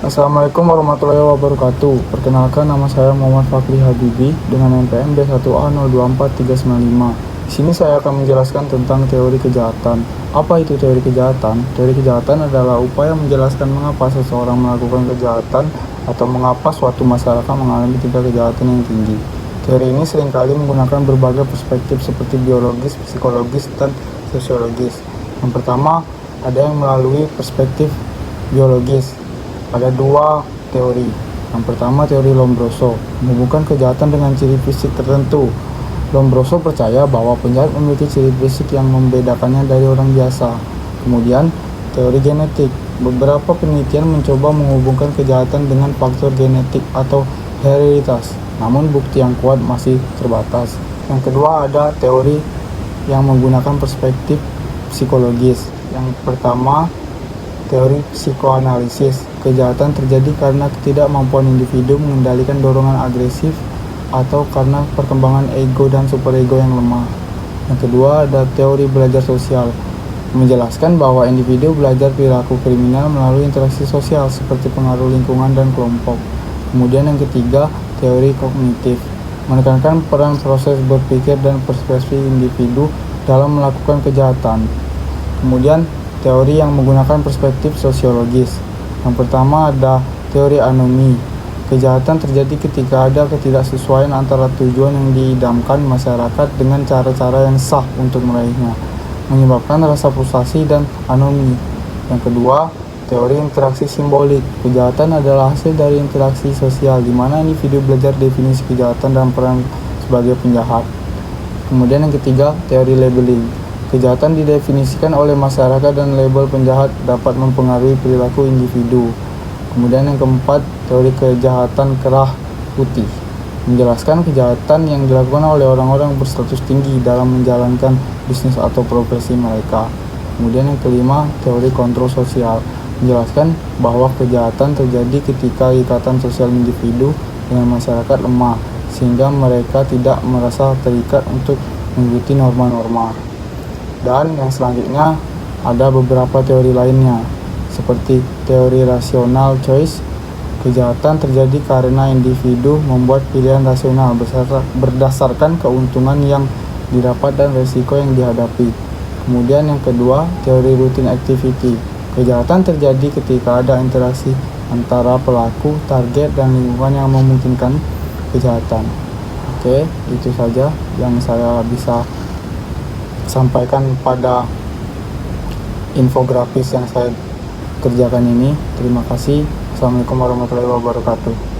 Assalamualaikum warahmatullahi wabarakatuh. Perkenalkan, nama saya Muhammad Fakri Habibi dengan NPM B1A024395. Di sini saya akan menjelaskan tentang teori kejahatan. Apa itu teori kejahatan? Teori kejahatan adalah upaya menjelaskan mengapa seseorang melakukan kejahatan atau mengapa suatu masyarakat mengalami tingkat kejahatan yang tinggi. Teori ini seringkali menggunakan berbagai perspektif seperti biologis, psikologis, dan sosiologis. Yang pertama, ada yang melalui perspektif biologis. Ada dua teori. Yang pertama, teori Lombroso, menghubungkan kejahatan dengan ciri fisik tertentu. Lombroso percaya bahwa penjahat memiliki ciri fisik yang membedakannya dari orang biasa. Kemudian, teori genetik. Beberapa penelitian mencoba menghubungkan kejahatan dengan faktor genetik atau hereditas, namun bukti yang kuat masih terbatas. Yang kedua, ada teori yang menggunakan perspektif psikologis. Yang pertama, teori psikoanalisis. Kejahatan terjadi karena ketidakmampuan individu mengendalikan dorongan agresif atau karena perkembangan ego dan superego yang lemah. Yang kedua, ada teori belajar sosial, menjelaskan bahwa individu belajar perilaku kriminal melalui interaksi sosial seperti pengaruh lingkungan dan kelompok. Kemudian yang ketiga, teori kognitif, menekankan peran proses berpikir dan persepsi individu dalam melakukan kejahatan. Kemudian teori yang menggunakan perspektif sosiologis. Yang pertama ada teori anomi. Kejahatan terjadi ketika ada ketidaksesuaian antara tujuan yang diidamkan masyarakat dengan cara-cara yang sah untuk meraihnya, menyebabkan rasa frustasi dan anomi. Yang kedua, teori interaksi simbolik. Kejahatan adalah hasil dari interaksi sosial, di mana individu belajar definisi kejahatan dan peran sebagai penjahat. Kemudian yang ketiga, teori labeling. Kejahatan didefinisikan oleh masyarakat dan label penjahat dapat mempengaruhi perilaku individu. Kemudian yang keempat, teori kejahatan kerah putih, menjelaskan kejahatan yang dilakukan oleh orang-orang berstatus tinggi dalam menjalankan bisnis atau profesi mereka. Kemudian yang kelima, teori kontrol sosial, menjelaskan bahwa kejahatan terjadi ketika ikatan sosial individu dengan masyarakat lemah, sehingga mereka tidak merasa terikat untuk mengikuti norma-norma. Dan yang selanjutnya ada beberapa teori lainnya, seperti teori rasional choice. Kejahatan terjadi karena individu membuat pilihan rasional berdasarkan keuntungan yang didapat dan risiko yang dihadapi. Kemudian yang kedua, teori routine activity. Kejahatan terjadi ketika ada interaksi antara pelaku, target, dan lingkungan yang memungkinkan kejahatan. Oke, itu saja yang saya bisa sampaikan pada infografis yang saya kerjakan ini. Terima kasih. Assalamualaikum warahmatullahi wabarakatuh.